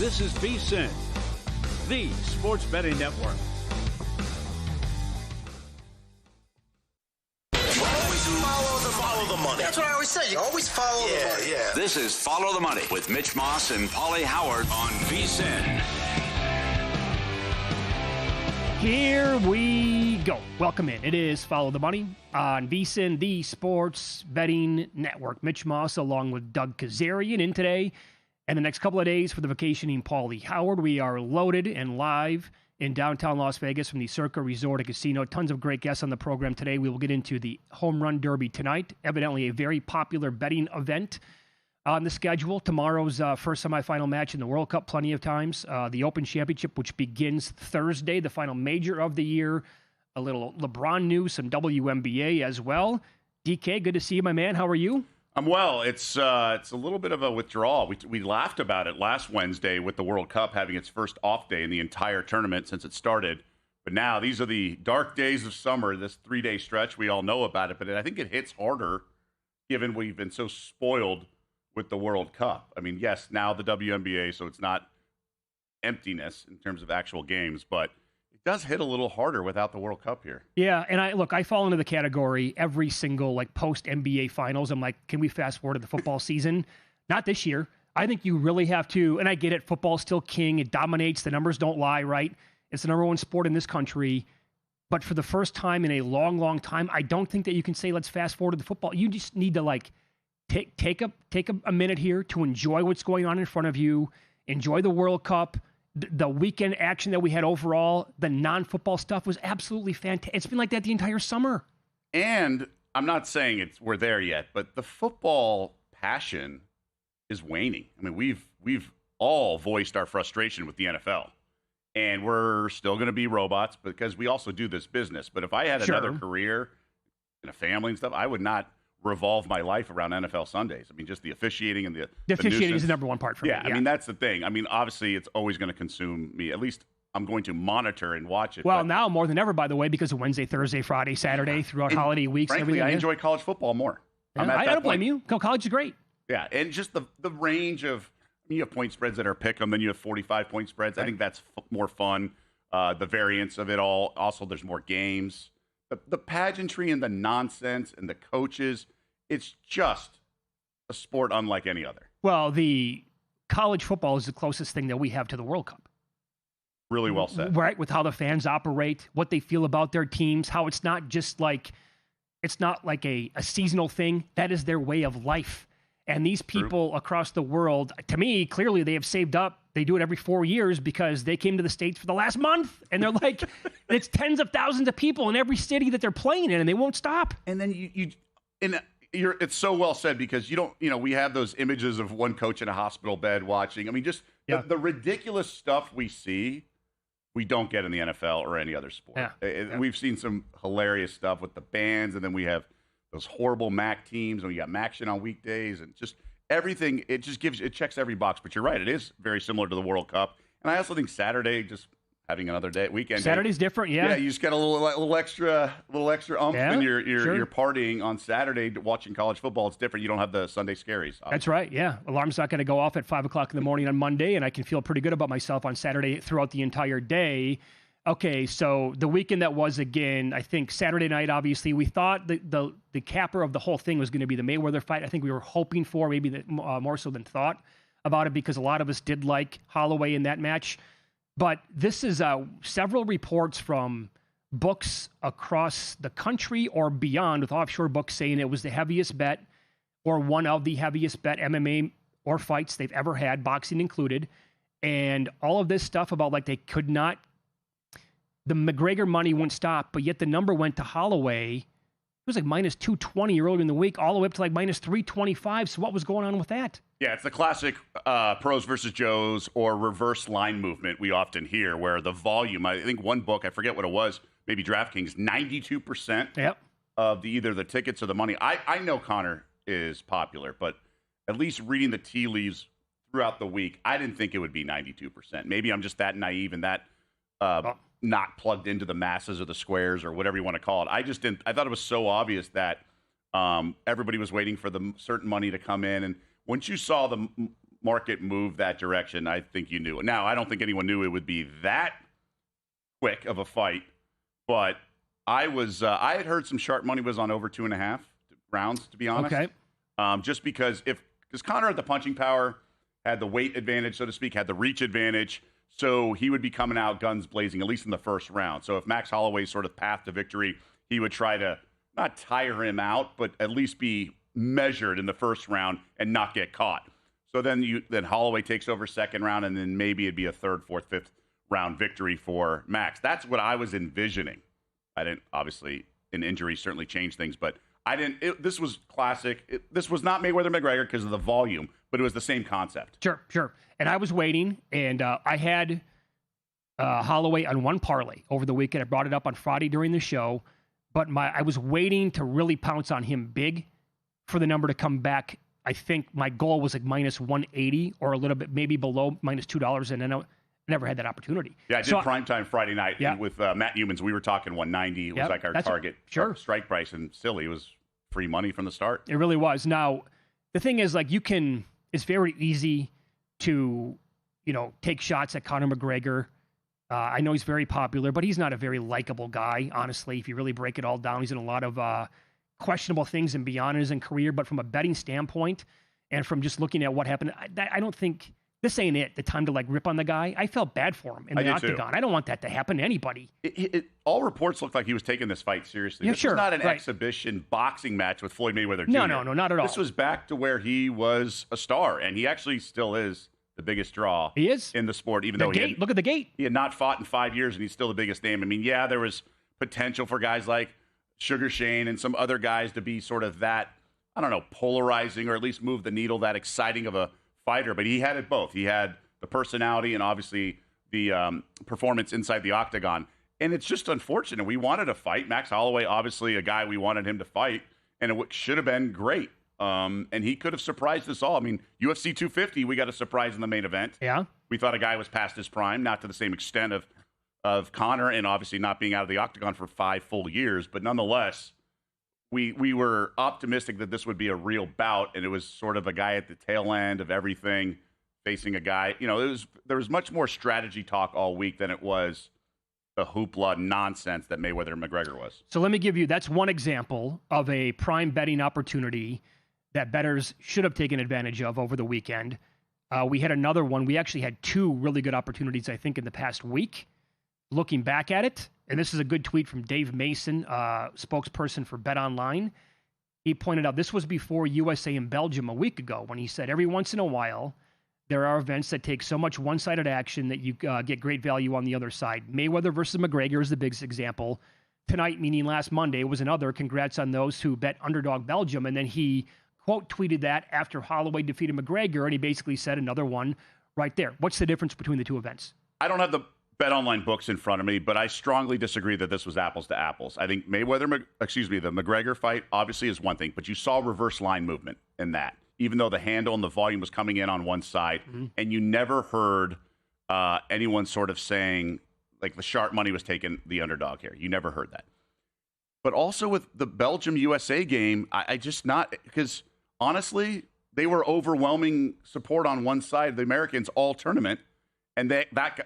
This is VSiN, the sports betting network. Follow the money. That's what I always say. You always follow the money. Yeah. This is Follow the Money with Mitch Moss and Paulie Howard on VSiN. Here we go. Welcome in. It is Follow the Money on VSiN, the sports betting network. Mitch Moss along with Doug Kazarian in today and the next couple of days for the vacationing Paulie Howard. We are loaded and live in downtown Las Vegas from the Circa Resort and Casino. Tons of great guests on the program today. We will get into the Home Run Derby tonight, evidently a very popular betting event on the schedule. Tomorrow's first semifinal match in the World Cup, plenty of times. The Open Championship, which begins Thursday, the final major of the year. A little LeBron news, some WNBA as well. DK, good to see you, my man. How are you? I'm well. It's a little bit of a withdrawal. We laughed about it last Wednesday with the World Cup having its first off day in the entire tournament since it started. But now these are the dark days of summer, this 3-day stretch. We all know about it, but I think it hits harder given we've been so spoiled with the World Cup. I mean, yes, now the WNBA, so it's not emptiness in terms of actual games, but it does hit a little harder without the World Cup here. Yeah, and I fall into the category every single post NBA finals. I'm like, can we fast forward to the football season? Not this year. I think you really have to, and I get it, football's still king. It dominates. The numbers don't lie, right? It's the number one sport in this country. But for the first time in a long, long time, I don't think that you can say, let's fast forward to the football. You just need to take a minute here to enjoy what's going on in front of you, enjoy the World Cup. The weekend action that we had overall, the non-football stuff was absolutely fantastic. It's been like that the entire summer. And I'm not saying we're there yet, but the football passion is waning. I mean, we've all voiced our frustration with the NFL, and we're still going to be robots because we also do this business. But if I had another career and a family and stuff, I would not revolve my life around NFL Sundays. I mean, just the officiating and the officiating is the number one part for me. Yeah, I mean, that's the thing. I mean, obviously, it's always going to consume me. At least I'm going to monitor and watch it. Well, now more than ever, by the way, because of Wednesday, Thursday, Friday, Saturday, throughout holiday weeks. Frankly, I enjoy college football more. Yeah, I don't blame you. College is great. Yeah, and just the range of, you have point spreads that are pick 'em, then you have 45-point spreads. Right. I think that's more fun. The variance of it all. Also, there's more games. The pageantry and the nonsense and the coaches, it's just a sport unlike any other. Well, the college football is the closest thing that we have to the World Cup. Really well said. Right, with how the fans operate, what they feel about their teams, how it's not just it's not like a seasonal thing. That is their way of life. And these people across the world, to me, clearly they have saved up. They do it every 4 years because they came to the States for the last month. And they're like, it's tens of thousands of people in every city that they're playing in, and they won't stop. And then it's so well said because we have those images of one coach in a hospital bed watching. I mean, just the ridiculous stuff we see, we don't get in the NFL or any other sport. Yeah. We've seen some hilarious stuff with the bands, and then we have those horrible MAC teams, and we got MACtion on weekdays, and just everything. It just it checks every box. But you're right, it is very similar to the World Cup. And I also think Saturday, just having another weekend. Saturday's different, yeah. Yeah, you just get a little extra oomph when you're partying on Saturday watching college football. It's different. You don't have the Sunday scaries. Obviously. That's right, yeah. Alarm's not going to go off at 5 o'clock in the morning on Monday, and I can feel pretty good about myself on Saturday throughout the entire day. Okay, so the weekend that was, again, I think Saturday night, obviously, we thought the capper of the whole thing was going to be the Mayweather fight. I think we were hoping for, maybe more so than thought about it, because a lot of us did like Holloway in that match. But this is several reports from books across the country or beyond, with offshore books saying it was the heaviest bet or one of the heaviest bet MMA or fights they've ever had, boxing included. And all of this stuff about they could not, the McGregor money wouldn't stop, but yet the number went to Holloway. It was minus 220 earlier in the week, all the way up to minus 325. So what was going on with that? Yeah, it's the classic pros versus Joes or reverse line movement we often hear, where the volume, I think one book, I forget what it was, maybe DraftKings, 92% of either the tickets or the money. I know Connor is popular, but at least reading the tea leaves throughout the week, I didn't think it would be 92%. Maybe I'm just that naive and that not plugged into the masses or the squares or whatever you want to call it. I just didn't. I thought it was so obvious that everybody was waiting for the certain money to come in, and once you saw the market moved that direction, I think you knew. Now, I don't think anyone knew it would be that quick of a fight, but I had heard some sharp money was on over 2.5 rounds, to be honest. Okay. Just because Conor had the punching power, had the weight advantage, so to speak, had the reach advantage, so he would be coming out guns blazing, at least in the first round. So if Max Holloway's sort of path to victory, he would try to not tire him out, but at least be measured in the first round and not get caught. So then Holloway takes over second round, and then maybe it'd be a third, fourth, fifth round victory for Max. That's what I was envisioning. I didn't, obviously, an injury certainly changed things, but I didn't. This was classic. This was not Mayweather-McGregor because of the volume, but it was the same concept. Sure. And I was waiting, and I had Holloway on one parlay over the weekend. I brought it up on Friday during the show, but I was waiting to really pounce on him big for the number to come back. I think my goal was like minus 180 or a little bit, maybe below minus $2, and then I never had that opportunity. Yeah, I did primetime Friday night with Matt Humans. We were talking 190. It was like our target strike price, and silly. It was free money from the start. It really was. Now, the thing is, like, it's very easy to, take shots at Conor McGregor. I know he's very popular, but he's not a very likable guy, honestly. If you really break it all down, he's in a lot of questionable things and beyond in his career. But from a betting standpoint, and from just looking at what happened, I don't think this ain't the time to rip on the guy. I felt bad for him in the octagon. Too. I don't want that to happen to anybody. All reports looked like he was taking this fight seriously. Yeah, this was not an exhibition boxing match with Floyd Mayweather Jr. No, not at all. This was back to where he was a star, and he actually still is the biggest draw. He is in the sport, even the though gate. Look at the gate. He had not fought in 5 years, and he's still the biggest name. I mean, yeah, there was potential for guys like Sugar Shane and some other guys to be sort of that, I don't know, polarizing or at least move the needle, that exciting of a fighter. But he had it both. He had the personality and obviously the performance inside the octagon. And it's just unfortunate. We wanted a fight. Max Holloway, obviously a guy we wanted him to fight, and it should have been great. And he could have surprised us all. I mean, UFC 250, we got a surprise in the main event. Yeah. We thought a guy was past his prime, not to the same extent of Conor, and obviously not being out of the octagon for 5 full years. But nonetheless, we were optimistic that this would be a real bout, and it was sort of a guy at the tail end of everything, facing a guy. There was much more strategy talk all week than it was the hoopla nonsense that Mayweather and McGregor was. So let me give you, that's one example of a prime betting opportunity that bettors should have taken advantage of over the weekend. We had another one. We actually had 2 really good opportunities, I think, in the past week. Looking back at it, and this is a good tweet from Dave Mason, spokesperson for BetOnline. He pointed out this was before USA and Belgium a week ago, when he said every once in a while there are events that take so much one-sided action that you get great value on the other side. Mayweather versus McGregor is the biggest example. Tonight, meaning last Monday, was another. Congrats on those who bet underdog Belgium. And then he quote tweeted that after Holloway defeated McGregor, and he basically said another one right there. What's the difference between the 2 events? I don't have the BetOnline books in front of me, but I strongly disagree that this was apples to apples. I think the McGregor fight obviously is one thing, but you saw reverse line movement in that, even though the handle and the volume was coming in on one side, and you never heard anyone sort of saying, like, the sharp money was taking the underdog here. You never heard that. But also with the Belgium-USA game, I just not, because honestly, they were overwhelming support on one side, the Americans, all tournament, and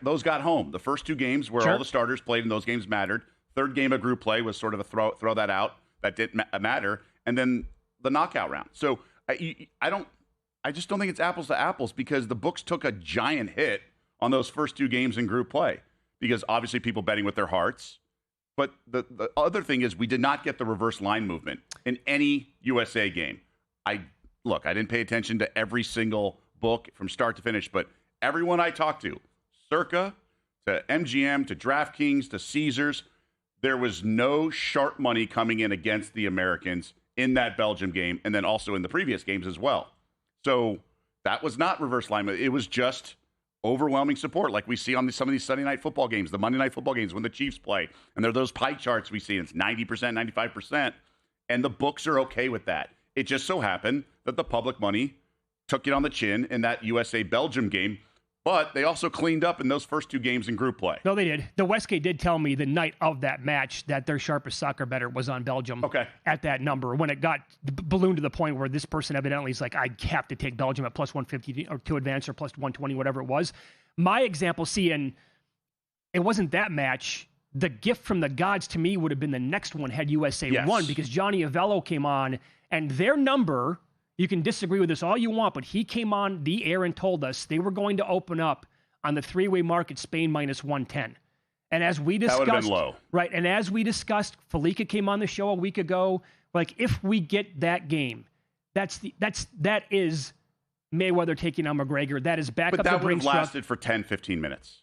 those got home. The first 2 games where all the starters played and those games mattered. Third game of group play was sort of a throw that out. That didn't matter. And then the knockout round. So I just don't think it's apples to apples, because the books took a giant hit on those first 2 games in group play, because obviously people betting with their hearts. But the other thing is we did not get the reverse line movement in any USA game. I didn't pay attention to every single book from start to finish, but everyone I talked to, Circa, to MGM, to DraftKings, to Caesars, there was no sharp money coming in against the Americans in that Belgium game, and then also in the previous games as well. So that was not reverse line. It was just overwhelming support, like we see on some of these Sunday night football games, the Monday night football games when the Chiefs play, and there are those pie charts we see, and it's 90%, 95%, and the books are okay with that. It just so happened that the public money took it on the chin in that USA-Belgium game, But they also cleaned up in those first 2 games in group play. No, they did. The Westgate did tell me the night of that match that their sharpest soccer bettor was on Belgium at that number. When it got ballooned to the point where this person evidently is like, I have to take Belgium at plus 150 or to advance or plus 120, whatever it was. My example, and it wasn't that match. The gift from the gods to me would have been the next one had USA won, because Johnny Avello came on and their number, you can disagree with this all you want, but he came on the air and told us they were going to open up on the 3-way market Spain minus 110. And as we discussed, that would have been low. Right. And as we discussed, Felica came on the show a week ago. Like, if we get that game, that is Mayweather taking on McGregor. That is back but up that the would have Brinks lasted for 10, 15 minutes.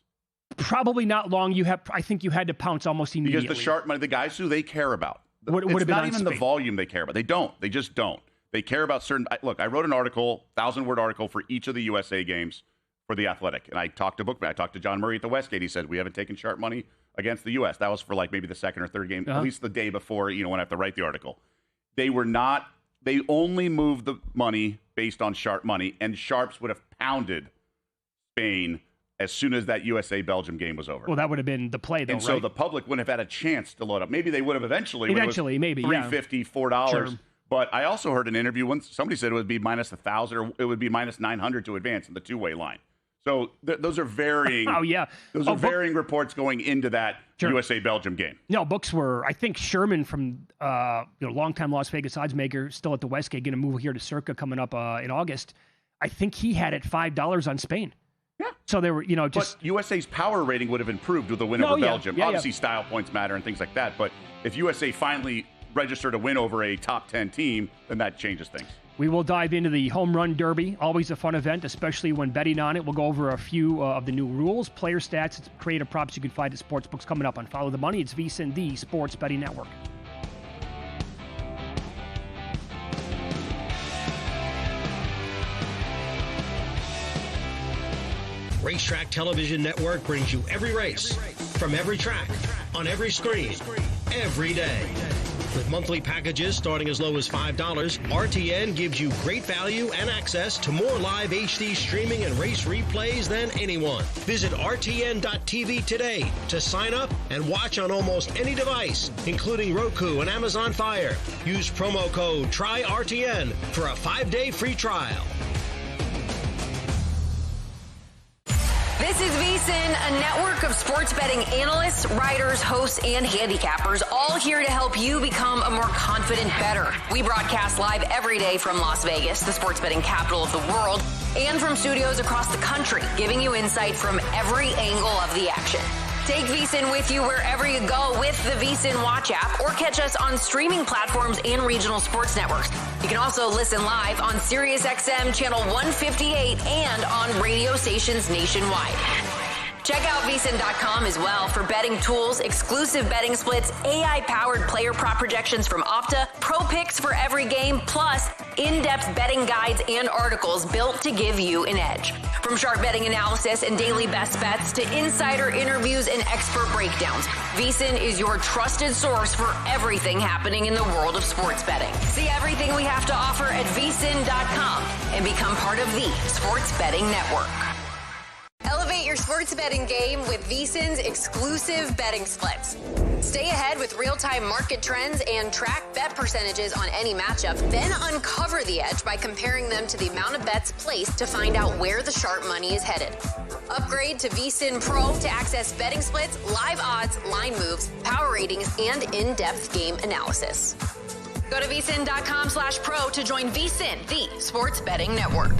Probably not long. I think you had to pounce almost immediately. Because the sharp money, the guys who they care about, would it's have been not on even Spain. the volume they care about. They don't. They just don't. They care about certain. Look, I wrote an article, 1,000-word article for each of the USA games for The Athletic, and I talked to John Murray at the Westgate. He said we haven't taken sharp money against the U.S. That was for like maybe the second or third game, at least the day before. When I have to write the article, they were not. They only moved the money based on sharp money, and sharps would have pounded Spain as soon as that USA-Belgium game was over. Well, that would have been the play, though, and so the public wouldn't have had a chance to load up. Maybe they would have eventually, maybe, $3.50, $4. Sure. But I also heard an interview when somebody said it would be minus 1,000 or it would be minus 900 to advance in the 2-way line. So those are varying. Those are varying reports going into that USA-Belgium game. No, books were. I think Sherman from longtime Las Vegas odds maker, still at the Westgate, going to move here to Circa coming up in August. I think he had it $5 on Spain. Yeah. So they were, But USA's power rating would have improved with the win over Belgium. Obviously, style points matter and things like that. But if USA finally registered a win over a top 10 team, then that changes things. We will dive into the Home Run Derby. Always a fun event, especially when betting on it. We'll go over a few of the new rules, player stats, creative props you can find at sportsbooks coming up on Follow the Money. It's VSiN, the Sports Betting Network. Racetrack Television Network brings you every race, from every track, on every screen, every day. With monthly packages starting as low as $5, RTN gives you great value and access to more live HD streaming and race replays than anyone. Visit RTN.tv today to sign up and watch on almost any device, including Roku and Amazon Fire. Use promo code TRYRTN for a 5-day free trial. This is VSiN, a network of sports betting analysts, writers, hosts, and handicappers, all here to help you become a more confident bettor. We broadcast live every day from Las Vegas, the sports betting capital of the world, and from studios across the country, giving you insight from every angle of the action. Take VSiN with you wherever you go with the VSiN Watch app, or catch us on streaming platforms and regional sports networks. You can also listen live on SiriusXM channel 158 and on radio stations nationwide. Check out VSiN.com as well for betting tools, exclusive betting splits, AI-powered player prop projections from Opta, pro picks for every game, plus in-depth betting guides and articles built to give you an edge. From sharp betting analysis and daily best bets to insider interviews and expert breakdowns, VSiN is your trusted source for everything happening in the world of sports betting. See everything we have to offer at VSiN.com and become part of the Sports Betting Network. Elevate your sports betting game with VSiN's exclusive betting splits. Stay ahead with real-time market trends and track bet percentages on any matchup, then uncover the edge by comparing them to the amount of bets placed to find out where the sharp money is headed. Upgrade to VSiN Pro to access betting splits, live odds, line moves, power ratings, and in-depth game analysis. Go to VSiN.com/pro to join VSiN, the Sports Betting Network.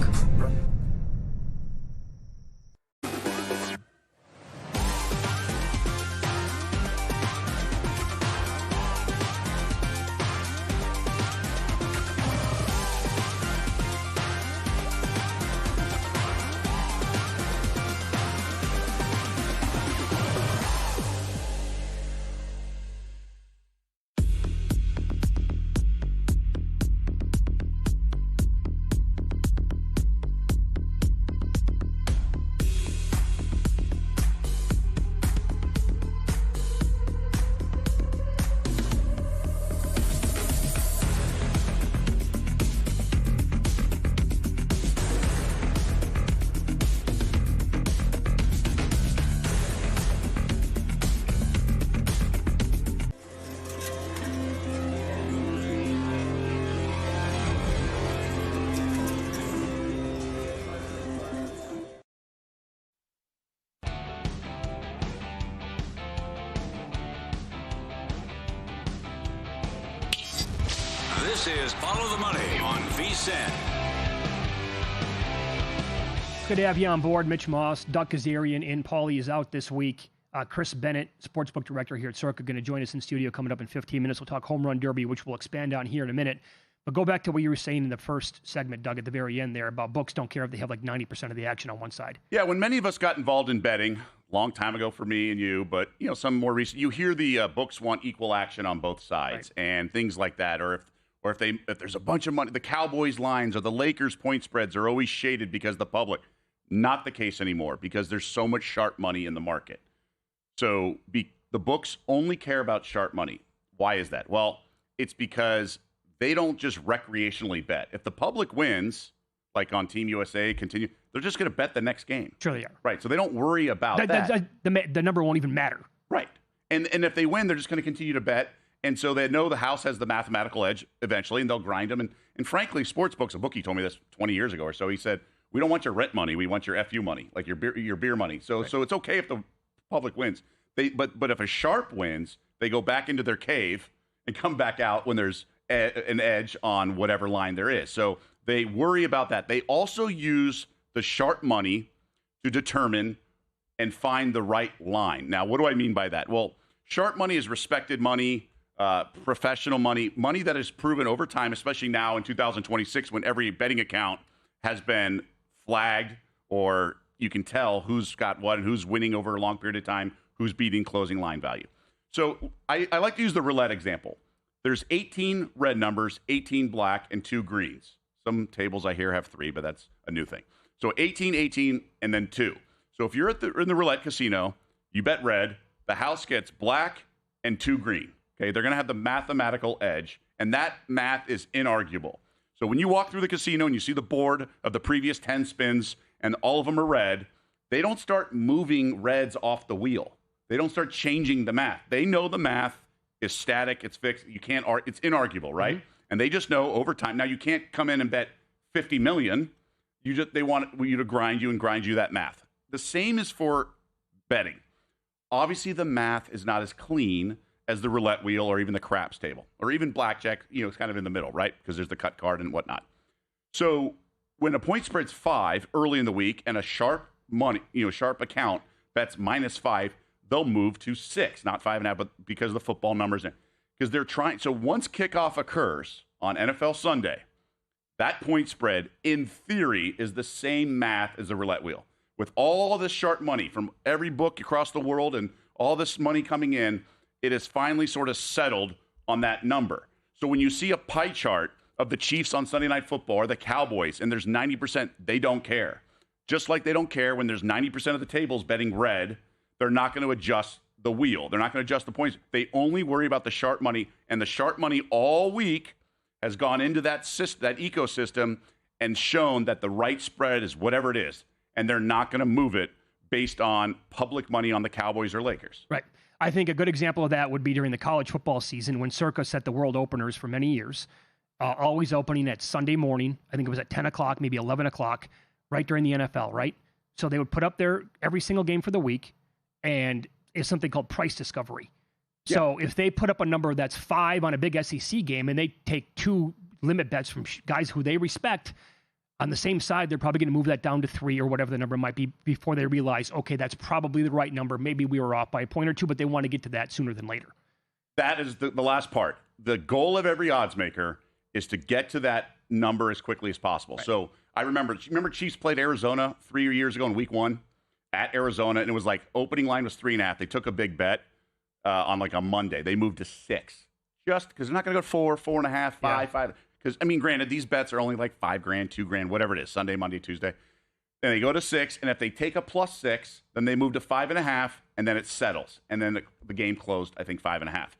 This is Follow the Money on VSiN. Good to have you on board, Mitch Moss. Doug Kazarian in. Paulie is out this week. Chris Bennett, sportsbook director here at Circa, going to join us in studio coming up in 15 minutes. We'll talk home run derby, which we'll expand on here in a minute. But go back to what you were saying in the first segment, Doug, at the very end there about books don't care if they have like 90% of the action on one side. Yeah, when many of us got involved in betting, long time ago for me and you, but some more recent, you hear the books want equal action on both sides, right, and things like that. Or if there's a bunch of money, the Cowboys lines or the Lakers point spreads are always shaded because the public. Not the case anymore because there's so much sharp money in the market. So the books only care about sharp money. Why is that? Well, it's because they don't just recreationally bet. If the public wins, like on Team USA, they're just going to bet the next game. Sure they are. Right. So they don't worry about that. The number won't even matter. Right. And if they win, they're just going to continue to bet. And so they know the house has the mathematical edge eventually, and they'll grind them. And frankly, sportsbooks, a bookie told me this 20 years ago or so. He said, we don't want your rent money. We want your FU money, like your beer money. So right. So it's okay if the public wins. But if a sharp wins, they go back into their cave and come back out when there's an edge on whatever line there is. So they worry about that. They also use the sharp money to determine and find the right line. Now, what do I mean by that? Well, sharp money is respected money, professional money, money that is proven over time, especially now in 2026 when every betting account has been flagged, or you can tell who's got what and who's winning over a long period of time, who's beating closing line value. So I like to use the roulette example. There's 18 red numbers, 18 black, and 2 greens. Some tables I hear have 3, but that's a new thing. So 18, 18, and then 2. So if you're in the roulette casino, you bet red, the house gets black and 2 green. Okay, they're going to have the mathematical edge, and that math is inarguable. So when you walk through the casino and you see the board of the previous 10 spins and all of them are red, they don't start moving reds off the wheel. They don't start changing the math. They know the math is static, it's fixed. You can't it's inarguable, right? Mm-hmm. And they just know over time. Now you can't come in and bet 50 million. They want you to grind you that math. The same is for betting. Obviously the math is not as clean as the roulette wheel or even the craps table or even blackjack, it's kind of in the middle, right? Because there's the cut card and whatnot. So when a point spread's 5 early in the week and a sharp account bets -5, they'll move to 6, not 5.5, but because of the football numbers. Because they're trying. So once kickoff occurs on NFL Sunday, that point spread, in theory, is the same math as the roulette wheel. With all this sharp money from every book across the world and all this money coming in, it is finally sort of settled on that number. So when you see a pie chart of the Chiefs on Sunday Night Football or the Cowboys, and there's 90%, they don't care. Just like they don't care when there's 90% of the tables betting red, they're not going to adjust the wheel. They're not going to adjust the points. They only worry about the sharp money, and the sharp money all week has gone into that ecosystem and shown that the right spread is whatever it is, and they're not going to move it based on public money on the Cowboys or Lakers. Right. I think a good example of that would be during the college football season when Circa set the world openers for many years, always opening at Sunday morning. I think it was at 10 o'clock, maybe 11 o'clock, right during the NFL, right? So they would put up their every single game for the week, and it's something called price discovery. Yeah. So if they put up a number that's 5 on a big SEC game and they take 2 limit bets from guys who they respect, on the same side, they're probably going to move that down to 3 or whatever the number might be before they realize, okay, that's probably the right number. Maybe we were off by a point or 2, but they want to get to that sooner than later. That is the last part. The goal of every odds maker is to get to that number as quickly as possible. Right. So I remember Chiefs played Arizona 3 years ago in week 1 at Arizona, and it was like opening line was 3.5. They took a big bet on like a Monday. They moved to 6 just because they're not going to go 4, 4.5, 5, 5. Because, granted, these bets are only like $5,000, $2,000, whatever it is, Sunday, Monday, Tuesday. Then they go to 6, and if they take a +6, then they move to 5.5, and then it settles. And then the game closed, I think, 5.5.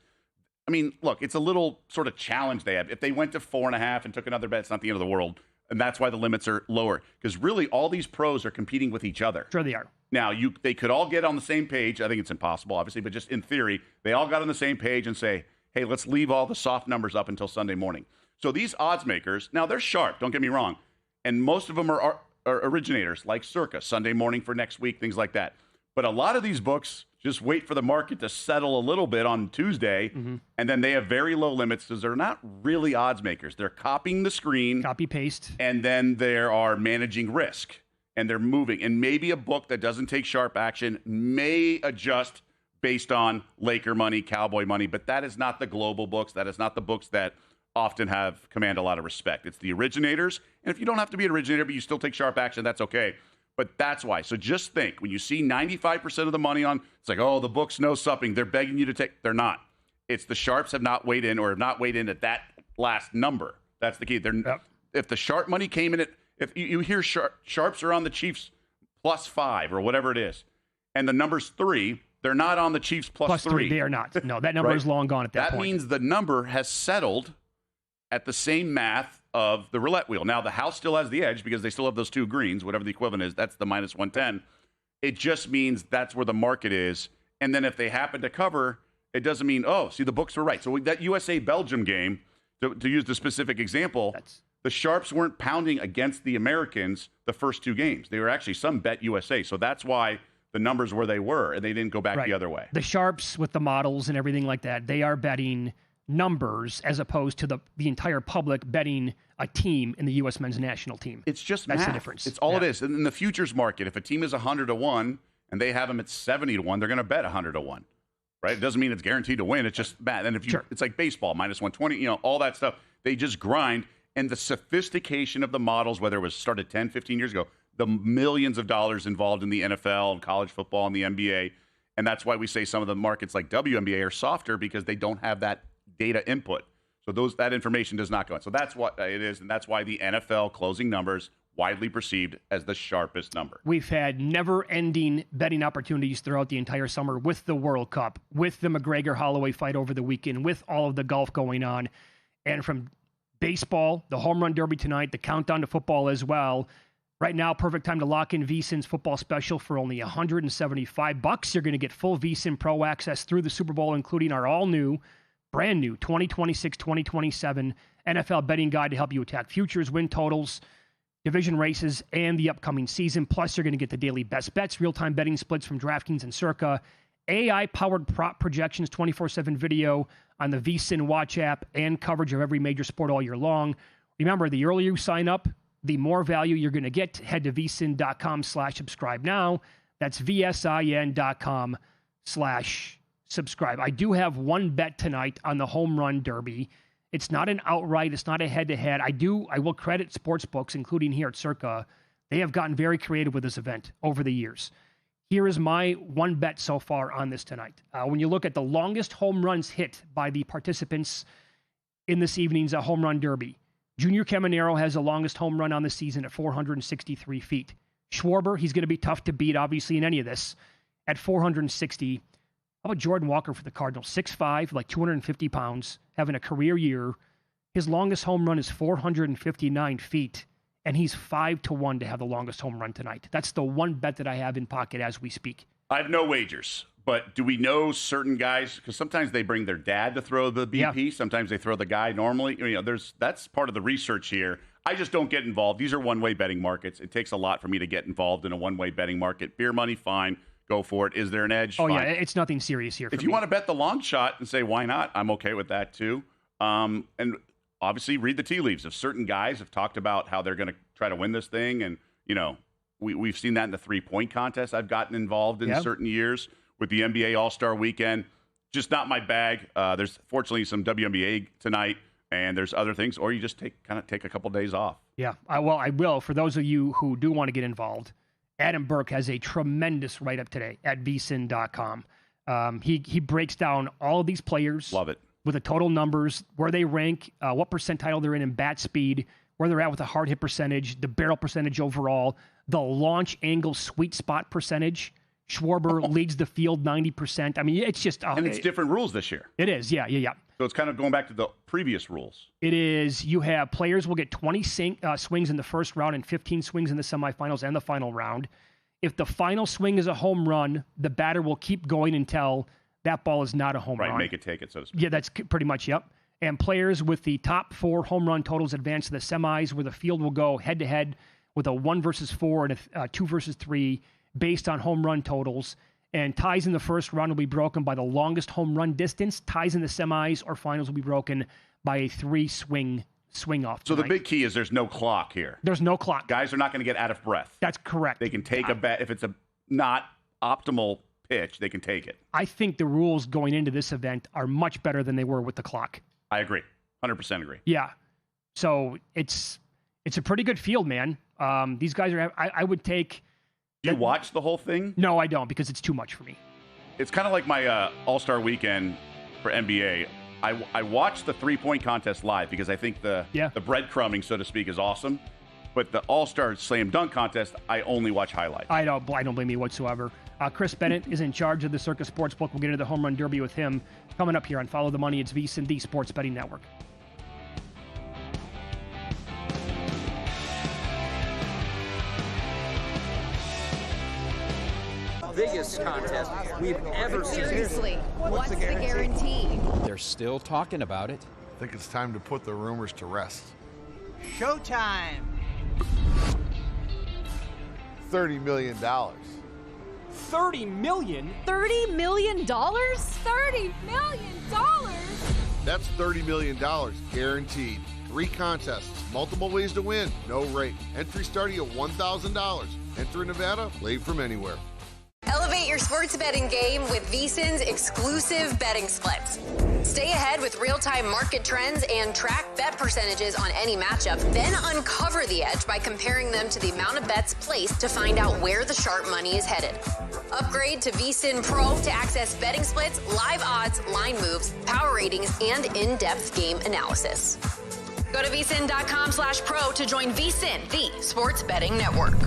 Look, it's a little sort of challenge they have. If they went to 4.5 and took another bet, it's not the end of the world. And that's why the limits are lower. Because really, all these pros are competing with each other. Sure they are. Now, they could all get on the same page. I think it's impossible, obviously, but just in theory, they all got on the same page and say, hey, let's leave all the soft numbers up until Sunday morning. So these odds makers, now they're sharp, don't get me wrong, and most of them are originators like Circa, Sunday morning for next week, things like that. But a lot of these books Just wait for the market to settle a little bit on Tuesday, and then they have very low limits because they're not really odds makers. They're copying the screen. Copy, paste. And then they are managing risk, and they're moving. And maybe a book that doesn't take sharp action may adjust based on Laker money, Cowboy money, but that is not the global books. That is not the books that often command a lot of respect. It's the originators. And if you don't have to be an originator, but you still take sharp action, that's okay. But that's why. So just think, when you see 95% of the money on, it's like, oh, the books know something. They're begging you to take. They're not. It's the sharps have not weighed in or have not weighed in at that last number. That's the key. If the sharp money came in if you hear sharps are on the Chiefs +5 or whatever it is, and the number's 3, they're not on the Chiefs plus 3. They are not. No, that number right? is long gone at that point. That means the number has settled at the same math of the roulette wheel. Now, the house still has the edge because they still have those 2 greens, whatever the equivalent is. That's the -110. It just means that's where the market is. And then if they happen to cover, it doesn't mean, oh, see, the books were right. So that USA-Belgium game, to use the specific example, the sharps weren't pounding against the Americans the first 2 games. They were actually some bet USA. So that's why the numbers where they were, and they didn't go back the other way. The sharps with the models and everything like that, they are betting numbers as opposed to the entire public betting a team in the U.S. men's national team. It's just That's math. the difference. It's all it is. And in the futures market, if a team is 100-1 and they have them at 70-1, they're going to bet 100-1, right? It doesn't mean it's guaranteed to win. It's just bad. And if you, it's like baseball, -120, all that stuff. They just grind. And the sophistication of the models, whether it was started 10, 15 years ago, the millions of dollars involved in the NFL and college football and the NBA. And that's why we say some of the markets like WNBA are softer, because they don't have that data input. So that information does not go in. So that's what it is, and that's why the NFL closing numbers widely perceived as the sharpest number. We've had never-ending betting opportunities throughout the entire summer with the World Cup, with the McGregor-Holloway fight over the weekend, with all of the golf going on, and from baseball, the home run derby tonight, the countdown to football as well. Right now, perfect time to lock in VSiN's football special for only $175. You're going to get full VSiN Pro access through the Super Bowl, including our all-new, brand new 2026-2027 NFL betting guide to help you attack futures, win totals, division races, and the upcoming season. Plus, you're going to get the daily best bets, real-time betting splits from DraftKings and Circa, AI-powered prop projections, 24/7 video on the VSiN Watch app, and coverage of every major sport all year long. Remember, the earlier you sign up, the more value you're going to get. Head to vsin.com/subscribe now. That's vsin.com/subscribe. I do have one bet tonight on the home run derby. It's not an outright. It's not a head-to-head. I will credit sportsbooks, including here at Circa. They have gotten very creative with this event over the years. Here is my one bet so far on this tonight. When you look at the longest home runs hit by the participants in this evening's home run derby, Junior Caminero has the longest home run on the season at 463 feet. Schwarber, he's going to be tough to beat, obviously, in any of this, at 460. How about Jordan Walker for the Cardinals? 6'5", like 250 pounds, having a career year. His longest home run is 459 feet, and he's 5-1 to have the longest home run tonight. That's the one bet that I have in pocket as we speak. I have no wagers. But do we know certain guys? Because sometimes they bring their dad to throw the BP. Yeah. Sometimes they throw the guy normally. That's part of the research here. I just don't get involved. These are one-way betting markets. It takes a lot for me to get involved in a one-way betting market. Beer money, fine. Go for it. Is there an edge? Oh, fine. Yeah. It's nothing serious here. If you want to bet the long shot and say, why not? I'm okay with that too. And obviously read the tea leaves. If certain guys have talked about how they're going to try to win this thing, and, we've seen that in the three-point contest I've gotten involved in certain years. With the NBA All-Star Weekend, just not my bag. There's fortunately some WNBA tonight, and there's other things, or you just take a couple days off. Yeah, I will. For those of you who do want to get involved, Adam Burke has a tremendous write-up today at vsin.com. He breaks down all of these players. Love it. With the total numbers, where they rank, what percentile they're in bat speed, where they're at with the hard hit percentage, the barrel percentage overall, the launch angle sweet spot percentage. Schwarber leads the field 90%. I mean, it's just... and it's different rules this year. It is, yeah. So it's kind of going back to the previous rules. It is. You have players will get 20 swings in the first round and 15 swings in the semifinals and the final round. If the final swing is a home run, the batter will keep going until that ball is not a home run. Right, make it take it, so to speak. Yeah, that's pretty much, yep. And players with the top 4 home run totals advance to the semis, where the field will go head-to-head with a 1 versus 4 and a 2 versus 3 based on home run totals. And ties in the first round will be broken by the longest home run distance. Ties in the semis or finals will be broken by a 3-swing off. So the big key is there's no clock here. There's no clock. Guys are not going to get out of breath. That's correct. They can take a bet. If it's a not optimal pitch, they can take it. I think the rules going into this event are much better than they were with the clock. I agree. 100% agree. Yeah. So it's a pretty good field, man. These guys are. I would take. Do you watch the whole thing? No, I don't, because it's too much for me. It's kind of like my All-Star Weekend for NBA. I watch the three-point contest live because I think the breadcrumbing, so to speak, is awesome. But the All-Star Slam Dunk contest, I only watch highlights. I don't blame me whatsoever. Chris Bennett is in charge of the Circus Sportsbook. We'll get into the Home Run Derby with him coming up here on Follow the Money. It's VSiN, the Sports Betting Network. Biggest contest we've ever seen. Seriously, what's the guarantee? They're still talking about it. I think it's time to put the rumors to rest. Showtime. $30 million. $30 million? $30 million? $30 million? That's $30 million guaranteed. 3 contests, multiple ways to win, no rate. Entry starting at $1,000. Enter in Nevada, play from anywhere. Elevate your sports betting game with VSiN's exclusive betting splits. Stay ahead with real-time market trends and track bet percentages on any matchup. Then uncover the edge by comparing them to the amount of bets placed to find out where the sharp money is headed. Upgrade to VSiN Pro to access betting splits, live odds, line moves, power ratings, and in-depth game analysis. Go to vsin.com/pro to join VSiN, the Sports Betting Network.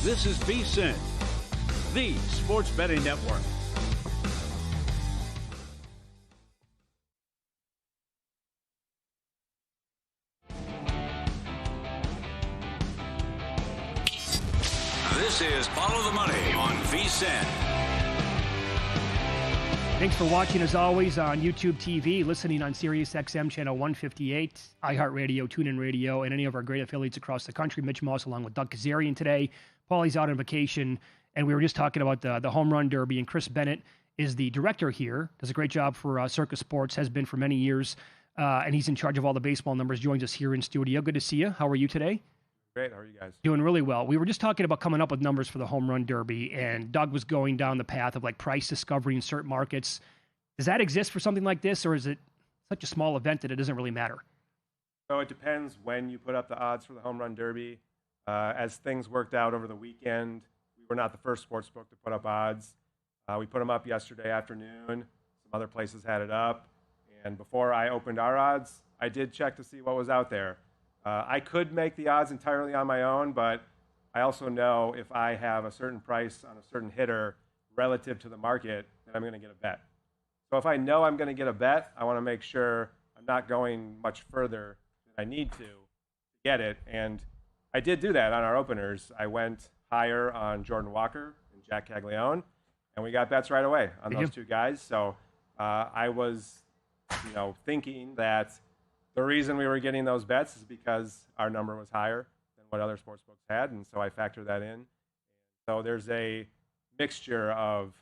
This is VSiN, the Sports Betting Network. This is Follow the Money on VSiN. Thanks for watching, as always, on YouTube TV, listening on Sirius XM Channel 158, iHeartRadio, TuneIn Radio, and any of our great affiliates across the country. Mitch Moss along with Doug Kazarian today. Paulie's out on vacation, and we were just talking about the Home Run Derby, and Chris Bennett is the director here, does a great job for Circus Sports, has been for many years, and he's in charge of all the baseball numbers, joins us here in studio. Good to see you. How are you today? Great. How are you guys? Doing really well. We were just talking about coming up with numbers for the Home Run Derby, and Doug was going down the path of like price discovery in certain markets. Does that exist for something like this, or is it such a small event that it doesn't really matter? So it depends when you put up the odds for the Home Run Derby. As things worked out over the weekend, we were not the first sportsbook to put up odds. We put them up yesterday afternoon. Some other places had it up. And before I opened our odds, I did check to see what was out there. I could make the odds entirely on my own, but I also know if I have a certain price on a certain hitter relative to the market, then I'm going to get a bet. So if I know I'm going to get a bet, I want to make sure I'm not going much further than I need to get it. And I did do that on our openers. I went higher on Jordan Walker and Jack Caglione, and we got bets right away on those two guys. So I was, thinking that the reason we were getting those bets is because our number was higher than what other sportsbooks had, and so I factored that in. So there's a mixture of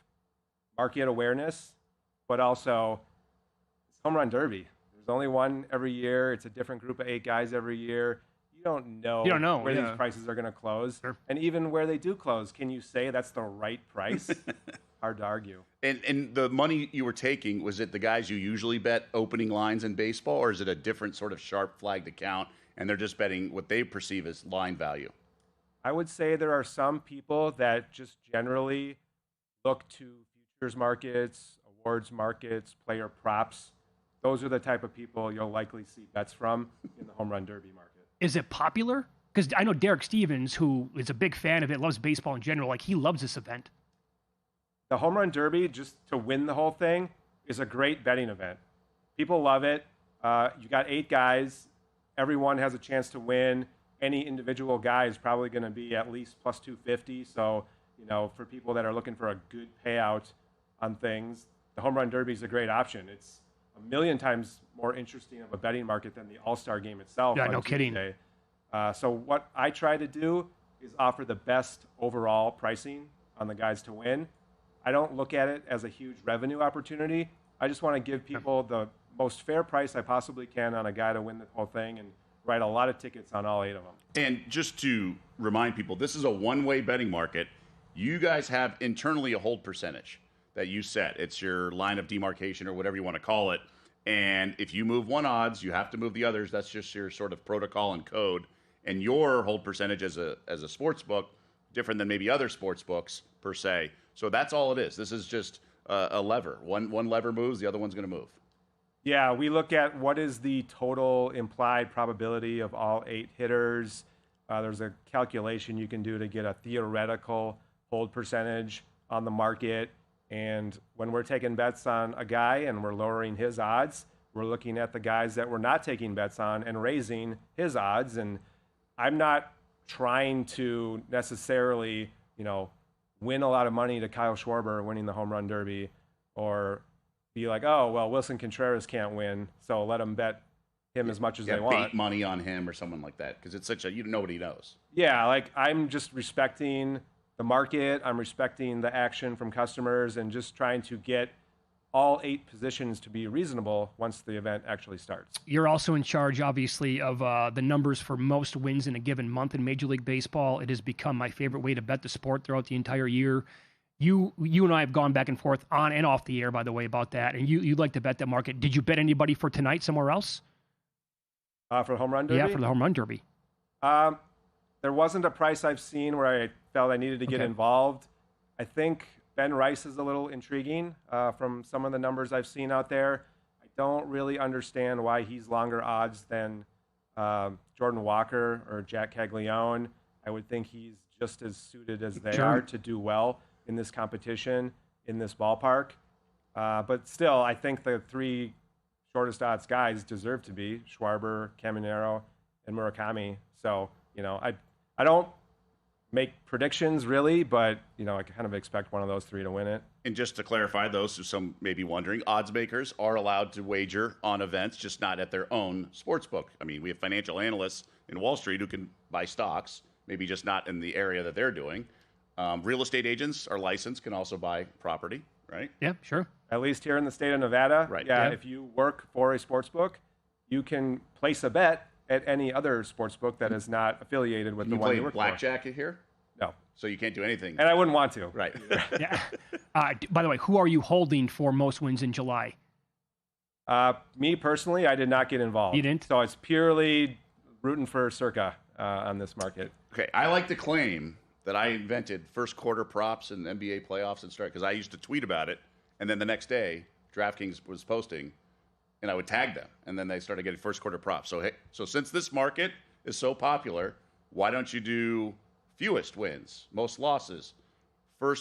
market awareness, but also it's Home Run Derby. There's only one every year. It's a different group of 8 guys every year. You don't know where these prices are going to close. Sure. And even where they do close, can you say that's the right price? Hard to argue. And the money you were taking, was it the guys you usually bet opening lines in baseball, or is it a different sort of sharp flagged account, and they're just betting what they perceive as line value? I would say there are some people that just generally look to futures markets, awards markets, player props. Those are the type of people you'll likely see bets from in the Home Run Derby market. Is it popular? Because I know Derek Stevens, who is a big fan of it, loves baseball in general. Like, he loves this event. The Home Run Derby, just to win the whole thing, is a great betting event. People love it. You got 8 guys. Everyone has a chance to win. Any individual guy is probably going to be at least plus 250. So, for people that are looking for a good payout on things, the Home Run Derby is a great option. It's a million times more interesting of a betting market than the All-Star game itself. Yeah, no kidding. So what I try to do is offer the best overall pricing on the guys to win. I don't look at it as a huge revenue opportunity. I just want to give people the most fair price I possibly can on a guy to win the whole thing and write a lot of tickets on all 8 of them. And just to remind people, this is a one-way betting market. You guys have internally a hold percentage that you set. It's your line of demarcation or whatever you want to call it. And if you move one odds, you have to move the others. That's just your sort of protocol and code. And your hold percentage as a sports book, different than maybe other sports books per se. So that's all it is. This is just a lever. One lever moves, the other one's going to move. Yeah, we look at what is the total implied probability of all 8 hitters. There's a calculation you can do to get a theoretical hold percentage on the market. And when we're taking bets on a guy and we're lowering his odds, we're looking at the guys that we're not taking bets on and raising his odds. And I'm not trying to necessarily, win a lot of money to Kyle Schwarber winning the Home Run Derby, or be like, oh, well, Wilson Contreras can't win, so let them bet him as much as they want. Bait money on him or someone like that, because it's such a, nobody knows. Yeah, like, I'm just respecting the market. I'm respecting the action from customers and just trying to get all 8 positions to be reasonable once the event actually starts. You're also in charge, obviously, of the numbers for most wins in a given month in Major League Baseball. It has become my favorite way to bet the sport throughout the entire year. You and I have gone back and forth on and off the air, by the way, about that. And you like to bet that market. Did you bet anybody for tonight somewhere else? For the Home Run Derby? Yeah, for the Home Run Derby. There wasn't a price I've seen where I felt I needed to get involved. I think Ben Rice is a little intriguing from some of the numbers I've seen out there. I don't really understand why he's longer odds than Jordan Walker or Jack Caglione. I would think he's just as suited as they are to do well in this competition, in this ballpark. But still, I think the 3 shortest odds guys deserve to be Schwarber, Caminero, and Murakami. So, I don't make predictions really, but I kind of expect one of those three to win it. And just to clarify, those who some may be wondering, odds makers are allowed to wager on events, just not at their own sports book. I mean, we have financial analysts in Wall Street who can buy stocks, maybe just not in the area that they're doing. Real estate agents are licensed, can also buy property, right? Yeah, sure. At least here in the state of Nevada, right? Yeah, if you work for a sports book, you can place a bet at any other sports book that is not affiliated with the one you work blackjack for. here? No. So you can't do anything. And I wouldn't want to. Right. Yeah. By the way, who are you holding for most wins in July? Me personally, I did not get involved. You didn't? So it's purely rooting for Circa on this market. Okay, I like to claim that I invented first quarter props in NBA playoffs and strike because I used to tweet about it, and then the next day DraftKings was posting, and I would tag them, and then they started getting first quarter props. So so since this market is so popular, why don't you do fewest wins, most losses,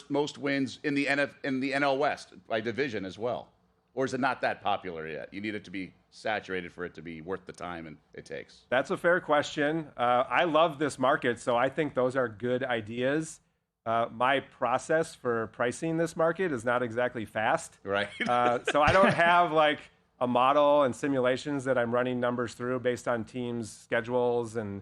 most wins in the NL West by division as well? Or is it not that popular yet? You need it to be saturated for it to be worth the time it takes. That's a fair question. I love this market, so I think those are good ideas. My process for pricing this market is not exactly fast. Right. So I don't have like a model and simulations that I'm running numbers through based on teams' schedules and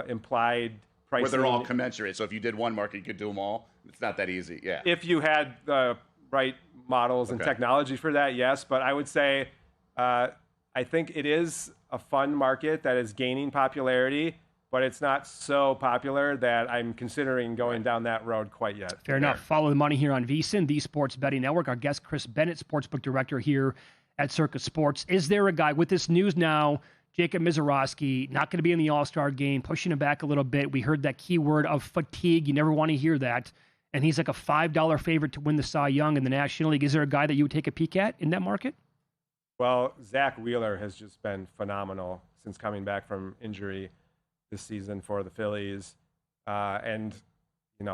implied pricing. Where they're all commensurate. So if you did one market, you could do them all. It's not that easy. Yeah. If you had the right models and technology for that, yes. But I would say I think it is a fun market that is gaining popularity, but it's not so popular that I'm considering going down that road quite yet. Fair enough. Follow the money here on VSiN, the Sports Betting Network. Our guest, Chris Bennett, Sportsbook Director here at Circa Sports. Is there a guy with this news now, Jacob Misiorowski, not going to be in the All-Star game, pushing him back a little bit? We heard that keyword of fatigue. You never want to hear that. And he's like a $5 favorite to win the Cy Young in the National League. Is there a guy that you would take a peek at in that market? Well, Zach Wheeler has just been phenomenal since coming back from injury this season for the Phillies. And, he's,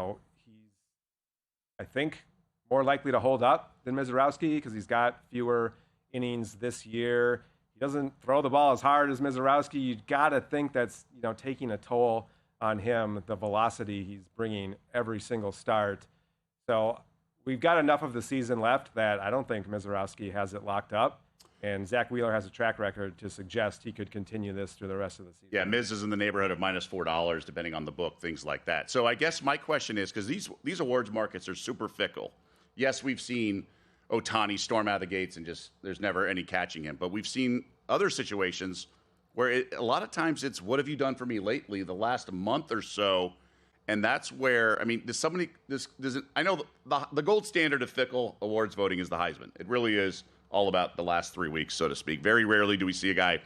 I think, more likely to hold up than Misiorowski because he's got fewer innings this year. He doesn't throw the ball as hard as Misiorowski. You got to think that's, taking a toll on him, the velocity he's bringing every single start. So we've got enough of the season left that I don't think Misiorowski has it locked up. And Zach Wheeler has a track record to suggest he could continue this through the rest of the season. Yeah, Miz is in the neighborhood of minus $4, depending on the book, things like that. So I guess my question is, because these awards markets are super fickle. Yes, we've seen Ohtani storm out of the gates and just there's never any catching him. But we've seen other situations where a lot of times it's, what have you done for me lately, the last month or so? And that's where, I mean, I know the gold standard of fickle awards voting is the Heisman. It really is all about the last 3 weeks, so to speak. Very rarely do we see a guy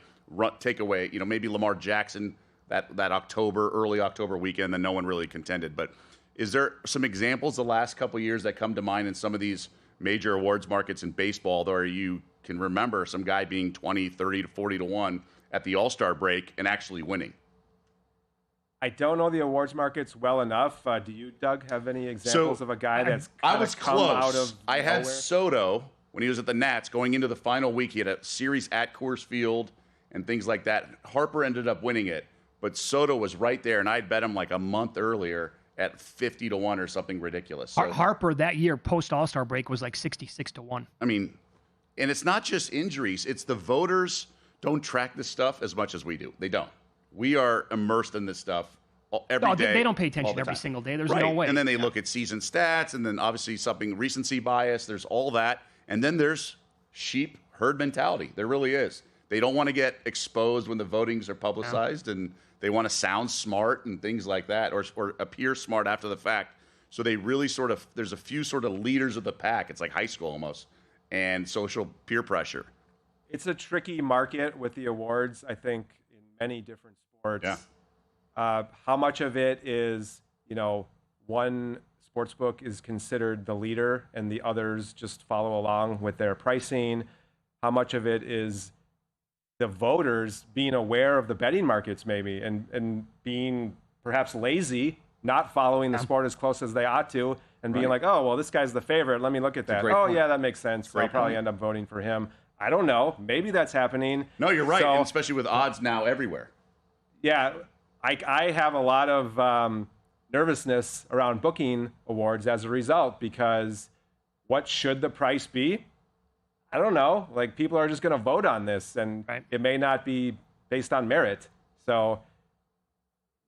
take away, maybe Lamar Jackson that early October weekend, then no one really contended. But is there some examples the last couple of years that come to mind in some of these major awards markets in baseball where you can remember some guy being 20, 30 to 40 to 1 at the All-Star break and actually winning? I don't know the awards markets well enough. Do you, Doug, have any examples of a guy that's I was come close. out of I had nowhere? Soto when he was at the Nats going into the final week. He had a series at Coors Field and things like that. Harper ended up winning it, but Soto was right there, and I'd bet him like a month earlier at 50 to 1 or something ridiculous. So, Harper that year post All-Star break was like 66 to 1. I mean, and it's not just injuries. It's the voters don't track this stuff as much as we do. They don't. We are immersed in this stuff every day. They don't pay attention every single day. There's no way. And then they look at season stats, and then obviously something recency bias. There's all that. And then there's sheep herd mentality. There really is. They don't want to get exposed when the votings are publicized, and they want to sound smart and things like that, or appear smart after the fact. So they really there's a few sort of leaders of the pack. It's like high school almost, and social peer pressure. It's a tricky market with the awards, I think, in many different sports. Yeah. How much of it is, one sportsbook is considered the leader and the others just follow along with their pricing? How much of it is the voters being aware of the betting markets maybe and being perhaps lazy, not following the sport as close as they ought to, and being like, oh, well, this guy's the favorite. Let me look at that. Oh, yeah, that makes sense. I'll probably end up voting for him. I don't know. Maybe that's happening. No, you're right, and especially with odds now everywhere. Yeah, I have a lot of nervousness around booking awards as a result, because what should the price be? I don't know. Like, people are just going to vote on this, and it may not be based on merit. So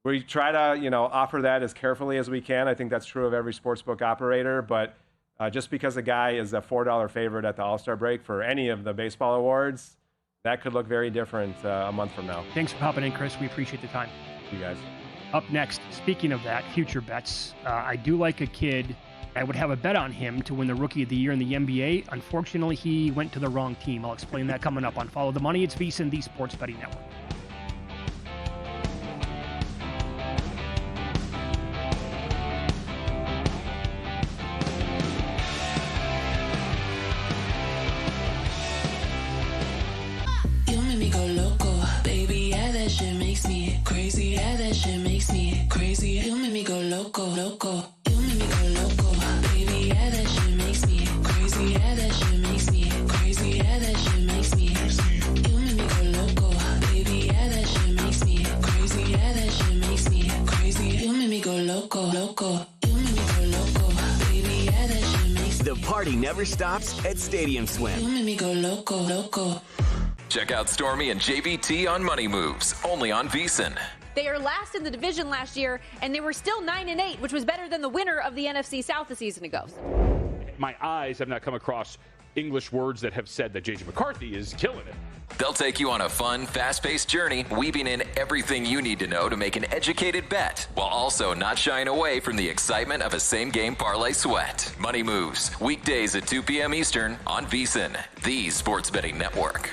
we try to, offer that as carefully as we can. I think that's true of every sportsbook operator, but just because a guy is a $4 favorite at the All-Star break for any of the baseball awards, that could look very different a month from now. Thanks for popping in, Chris. We appreciate the time. You guys. Up next, speaking of that, future bets, I do like a kid. I would have a bet on him to win the Rookie of the Year in the NBA. Unfortunately, he went to the wrong team. I'll explain that coming up on Follow the Money. It's VSiN, the Sports Betting Network. You make me go loco, baby. Yeah, that shit makes me crazy. Yeah, that shit makes me crazy. You make me go loco, loco. You make me go loco, baby. Yeah, that shit makes me crazy. Yeah, that shit makes me crazy. Yeah, that shit makes me. You make me go loco, baby. Yeah, that shit makes me crazy. Yeah, that shit makes me crazy. You make me go loco, loco. You make me go loco, baby. Yeah, that shit makes me. The party never stops at Stadium Swim. You make me go loco, loco. Check out Stormy and JVT on Money Moves, only on VSiN. They are last in the division last year, and they were still 9-8, which was better than the winner of the NFC South a season ago. My eyes have not come across English words that have said that J.J. McCarthy is killing it. They'll take you on a fun, fast-paced journey, weaving in everything you need to know to make an educated bet, while also not shying away from the excitement of a same-game parlay sweat. Money Moves, weekdays at 2 p.m. Eastern on VSiN, the Sports Betting Network.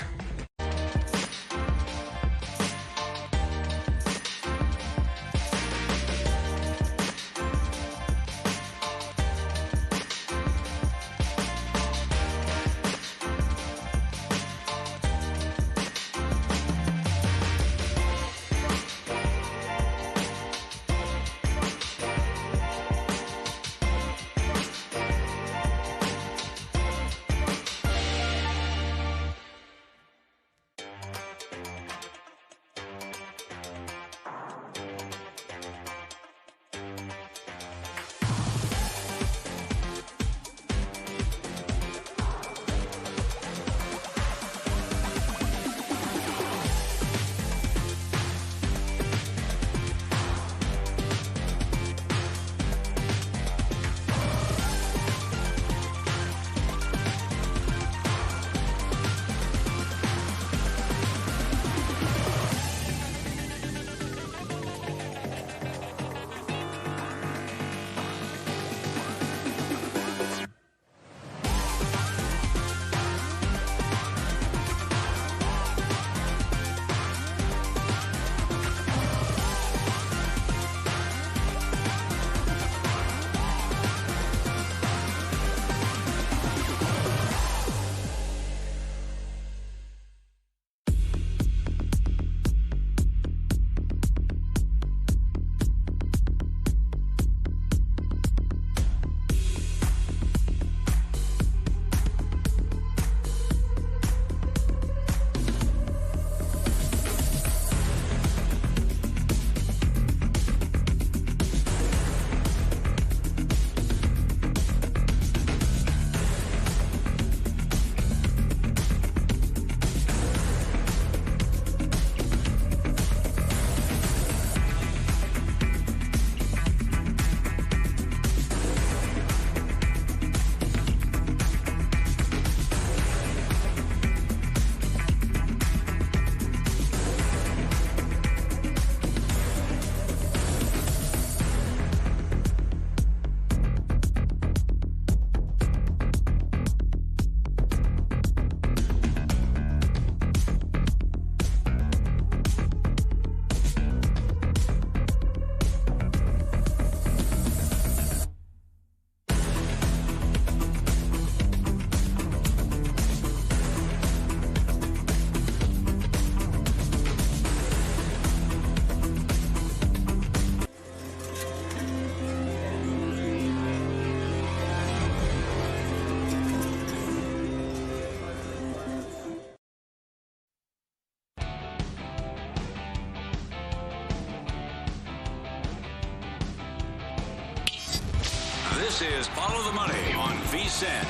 This is Follow the Money on VSiN.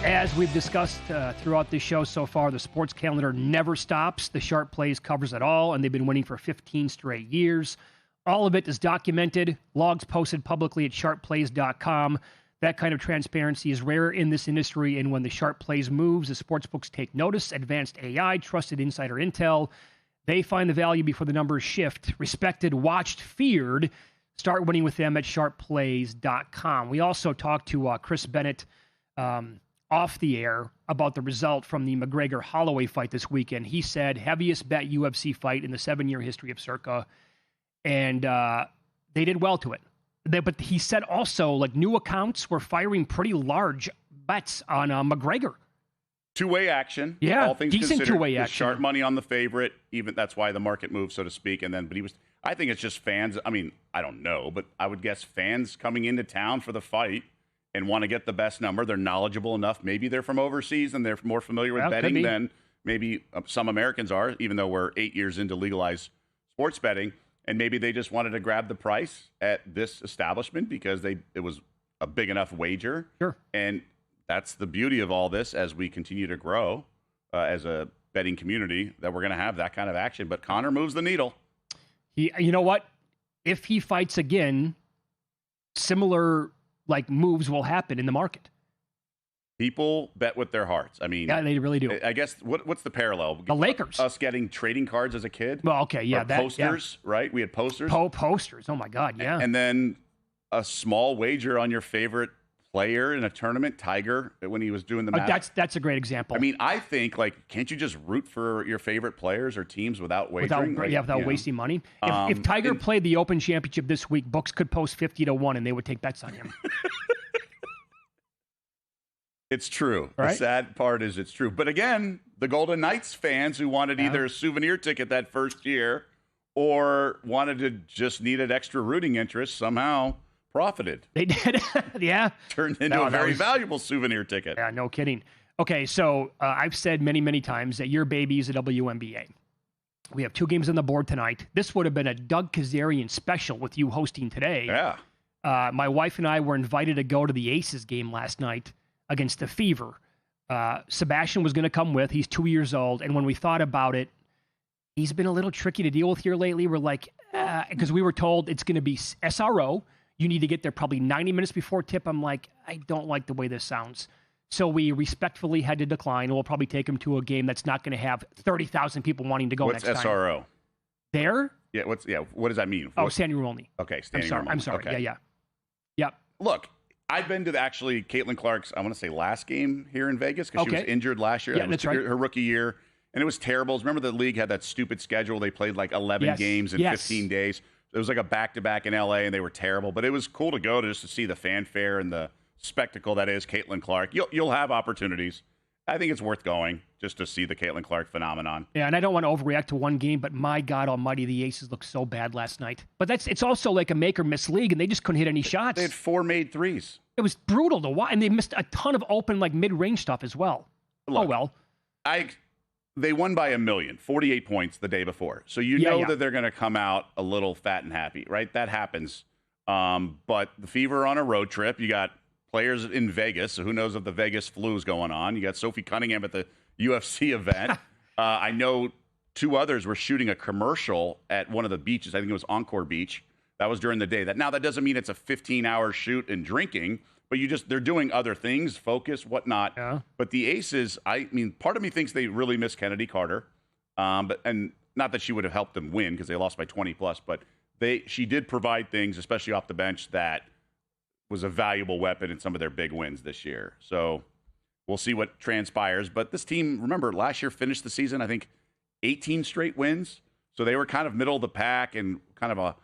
As we've discussed throughout this show so far, the sports calendar never stops. The Sharp Plays covers it all, and they've been winning for 15 straight years. All of it is documented, logs posted publicly at sharpplays.com. That kind of transparency is rare in this industry, and when the Sharp Plays moves, the sportsbooks take notice. Advanced AI, trusted insider intel. They find the value before the numbers shift. Respected, watched, feared. Start winning with them at sharpplays.com. We also talked to Chris Bennett off the air about the result from the McGregor-Holloway fight this weekend. He said, heaviest bet UFC fight in the 7-year history of Circa. And they did well to it. But he said also, like, new accounts were firing pretty large bets on McGregor. Two-way action. Yeah, all things decent considered. two-way action. Sharp money on the favorite. Even that's why the market moved, so to speak. And then, but he was. I think it's just fans. I mean, I don't know, but I would guess fans coming into town for the fight and want to get the best number. They're knowledgeable enough. Maybe they're from overseas and they're more familiar with betting than maybe some Americans are, even though we're 8 years into legalized sports betting. And maybe they just wanted to grab the price at this establishment because it was a big enough wager. Sure. And that's the beauty of all this as we continue to grow as a betting community, that we're going to have that kind of action. But Conor moves the needle. You know what? If he fights again, similar moves will happen in the market. People bet with their hearts. I mean, yeah, they really do. I guess what's the parallel? The Lakers. Us getting trading cards as a kid. Well, okay, yeah, posters, right? We had posters. Posters. Oh my God, yeah. And then a small wager on your favorite player in a tournament, Tiger, when he was doing the match. That's a great example. I mean, I think can't you just root for your favorite players or teams without wagering? Without wasting money. If Tiger played the Open Championship this week, books could post 50-1, and they would take bets on him. It's true. Right? The sad part is it's true. But again, the Golden Knights fans who wanted either a souvenir ticket that first year or wanted to just needed extra rooting interest somehow profited. They did. Yeah. Turned into a very valuable souvenir ticket. Yeah, no kidding. Okay, so I've said many, many times that your baby is a WNBA. We have 2 games on the board tonight. This would have been a Doug Kazarian special with you hosting today. Yeah. My wife and I were invited to go to the Aces game last night against the Fever. Sebastian was going to come with. He's 2 years old. And when we thought about it, he's been a little tricky to deal with here lately. We're like, because we were told it's going to be SRO. You need to get there probably 90 minutes before tip. I'm like, I don't like the way this sounds. So we respectfully had to decline. We'll probably take him to a game that's not going to have 30,000 people wanting to go next time. What's SRO? There? Yeah, what does that mean? Oh, standing room only. Okay, standing room only. I'm sorry. Okay. Yeah. Look, I've been to Caitlin Clark's, I want to say, last game here in Vegas because she was injured last year. Yeah, that's right. Her rookie year. And it was terrible. Remember the league had that stupid schedule? They played 11 games in 15 days. It was like a back-to-back in L.A., and they were terrible. But it was cool to go just to see the fanfare and the spectacle that is Caitlin Clark. You'll have opportunities. I think it's worth going just to see the Caitlin Clark phenomenon. Yeah, and I don't want to overreact to one game, but my God almighty, the Aces looked so bad last night. But it's also like a make-or-miss league, and they just couldn't hit any shots. They had 4 made threes. It was brutal to watch, and they missed a ton of open, mid-range stuff as well. Look, they won by 1 million, 48 points the day before. So you know that they're going to come out a little fat and happy, right? That happens. But the Fever on a road trip. You got players in Vegas, so who knows if the Vegas flu is going on. You got Sophie Cunningham at the UFC event. I know 2 others were shooting a commercial at one of the beaches. I think it was Encore Beach. That was during the day. Now, that doesn't mean it's a 15-hour shoot and drinking, but they're doing other things, focus, whatnot. Yeah. But the Aces, part of me thinks they really miss Kennedy Carter. And not that she would have helped them win because they lost by 20+, but she did provide things, especially off the bench, that was a valuable weapon in some of their big wins this year. So we'll see what transpires. But this team, remember, last year finished the season, I think, 18 straight wins. So they were kind of middle of the pack and kind of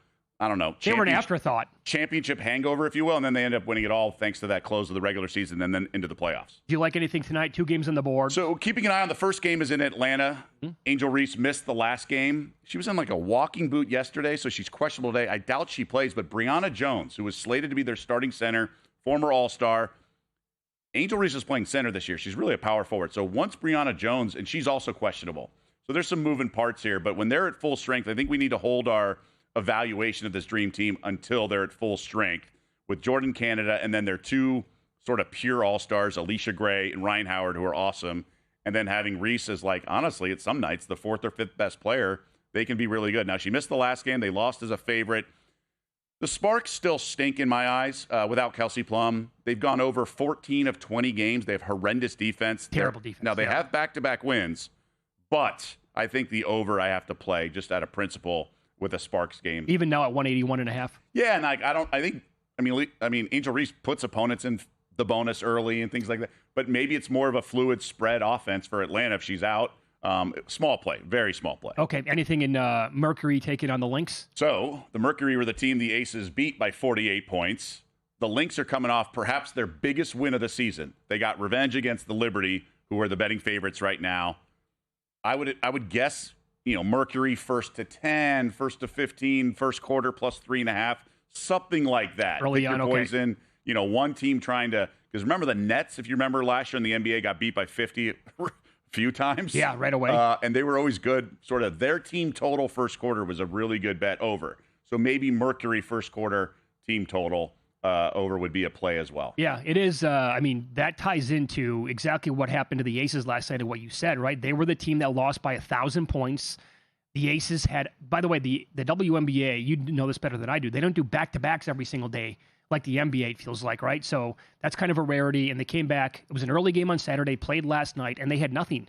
they were an afterthought. Championship hangover, if you will, and then they end up winning it all thanks to that close of the regular season and then into the playoffs. Do you like anything tonight? 2 games on the board. So keeping an eye on the first game is in Atlanta. Angel Reese missed the last game. She was in a walking boot yesterday, so she's questionable today. I doubt she plays, but Brianna Jones, who was slated to be their starting center, former All-Star. Angel Reese is playing center this year. She's really a power forward. So once Brianna Jones, and she's also questionable. So there's some moving parts here, but when they're at full strength, I think we need to hold our evaluation of this dream team until they're at full strength with Jordan Canada and then their two sort of pure all-stars, Alicia Gray and Ryan Howard, who are awesome. And then having Reese as, like, honestly, at some nights, the fourth or fifth best player, they can be really good. Now, she missed the last game. They lost as a favorite. The Sparks still stink in my eyes without Kelsey Plum. They've gone over 14 of 20 games. They have horrendous defense. Terrible defense. Now, they have back-to-back wins, but I think the over I have to play just out of principle with a Sparks game. Even now at 181.5. Yeah, and I mean, Angel Reese puts opponents in the bonus early and things like that. But maybe it's more of a fluid spread offense for Atlanta if she's out. Small play, very small play. Okay, anything in Mercury taking on the Lynx? So the Mercury were the team the Aces beat by 48 points. The Lynx are coming off perhaps their biggest win of the season. They got revenge against the Liberty, who are the betting favorites right now. I would guess, Mercury first to 10, first to 15, first quarter plus 3.5, something like that. Early on, okay. Poison. One team trying to, because remember the Nets, if you remember last year in the NBA, got beat by 50 a few times. Yeah, right away. And they were always good. Sort of their team total first quarter was a really good bet over. So maybe Mercury first quarter team total over would be a play as well. Yeah, it is. That ties into exactly what happened to the Aces last night and what you said, right? They were the team that lost by 1,000 points. The Aces had, by the way, the WNBA, you know this better than I do. They don't do back-to-backs every single day like the NBA, it feels like, right? So that's kind of a rarity. And they came back. It was an early game on Saturday, played last night, and they had nothing.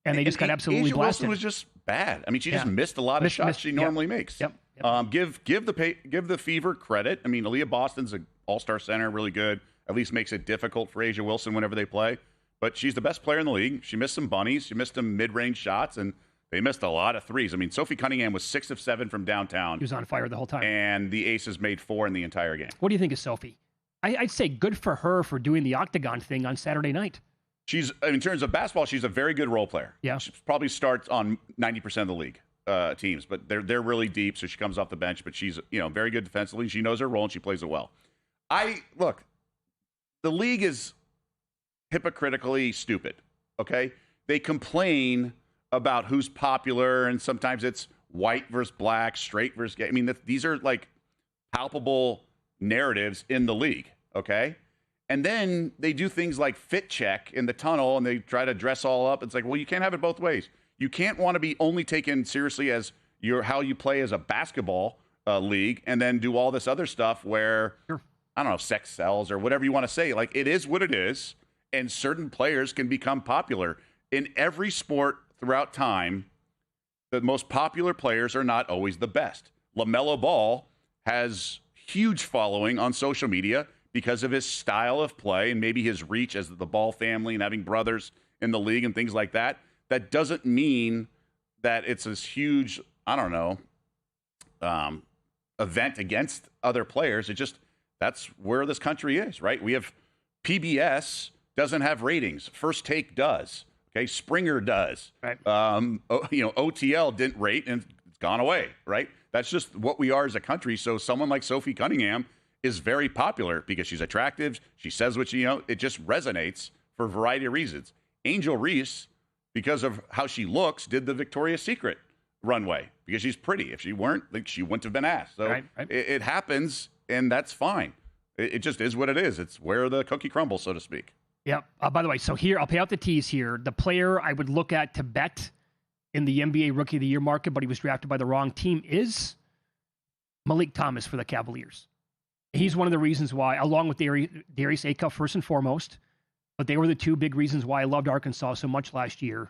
And they just got absolutely Angel blasted. Wilson was just bad. I mean, she just missed a lot of shots she normally makes. Yep. Give the Fever credit. I mean, Aaliyah Boston's an all-star center, really good. At least makes it difficult for Asia Wilson whenever they play. But she's the best player in the league. She missed some bunnies. She missed some mid-range shots, and they missed a lot of threes. I mean, Sophie Cunningham was 6 of 7 from downtown. He was on fire the whole time. And the Aces made 4 in the entire game. What do you think of Sophie? I'd say good for her for doing the octagon thing on Saturday night. In terms of basketball, she's a very good role player. Yeah. She probably starts on 90% of the league teams, but they're really deep, so she comes off the bench. But she's very good defensively. She knows her role and she plays it well. Look, the league is hypocritically stupid. Okay, they complain about who's popular, and sometimes it's white versus black, straight versus gay. I mean, these are like palpable narratives in the league. Okay. And then they do things like fit check in the tunnel and they try to dress all up. It's like, well, you can't have it both ways. You can't want to be only taken seriously as how you play as a basketball league and then do all this other stuff where, I don't know, sex sells or whatever you want to say. Like, it is what it is. And certain players can become popular. In every sport throughout time, the most popular players are not always the best. LaMelo Ball has huge following on social media because of his style of play and maybe his reach as the Ball family and having brothers in the league and things like that. That doesn't mean that it's this huge, I don't know, event against other players. That's where this country is, right? We have PBS doesn't have ratings. First Take does. Okay, Springer does. Right. OTL didn't rate and it's gone away, right? That's just what we are as a country. So someone like Sophie Cunningham is very popular because she's attractive. She says what it just resonates for a variety of reasons. Angel Reese, because of how she looks, did the Victoria's Secret runway because she's pretty. If she weren't, she wouldn't have been asked. So right. It happens, and that's fine. It just is what it is. It's where the cookie crumbles, so to speak. Yep. By the way, so here, I'll pay out the tease here. The player I would look at to bet in the NBA Rookie of the Year market, but he was drafted by the wrong team, is Malik Thomas for the Cavaliers. He's one of the reasons why, along with Darius Acuff first and foremost, but they were the two big reasons why I loved Arkansas so much last year.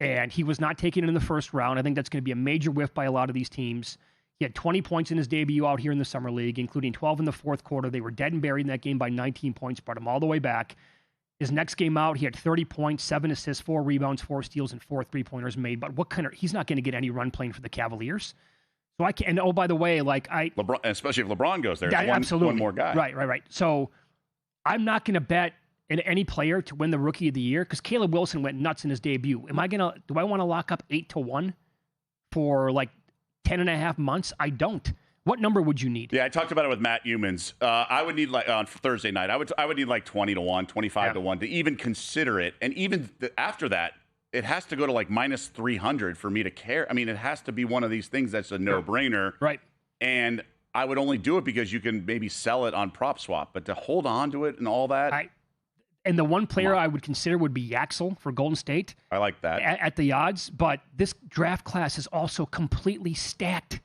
And he was not taken in the first round. I think that's going to be a major whiff by a lot of these teams. He had 20 points in his debut out here in the Summer League, including 12 in the fourth quarter. They were dead and buried in that game by 19 points, brought him all the way back. His next game out, he had 30 points, 7 assists, 4 rebounds, 4 steals, and 4 3-pointers made. But he's not going to get any run playing for the Cavaliers. So I can't. And oh, by the way, LeBron, especially if LeBron goes there, absolutely, one more guy. Right. So I'm not going to bet in any player to win the Rookie of the Year because Caleb Wilson went nuts in his debut. Do I want to lock up 8-1 for 10.5 months? I don't. What number would you need? Yeah, I talked about it with Matt Humans. I would need on Thursday night. I would need 20-1, 25-1 to even consider it. And even after that, it has to go to minus 300 for me to care. I mean, it has to be one of these things that's a no-brainer. Right. And I would only do it because you can maybe sell it on prop swap, but to hold on to it and all that. And the one player I would consider would be Yaxel for Golden State. I like that. At the odds. But this draft class is also completely stacked.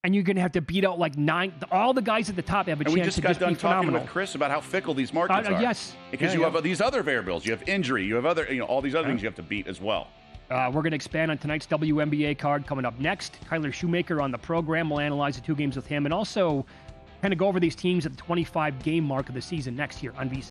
And you're going to have to beat out like 9. All the guys at the top have a chance to just be phenomenal. We just got done talking with Chris about how fickle these markets are. Yes. Because you have these other variables. You have injury. You have other, all these other things you have to beat as well. We're going to expand on tonight's WNBA card coming up next. Kyler Shoemaker on the program. We'll analyze the 2 games with him and also kind of go over these teams at the 25-game mark of the season next year on VSiN.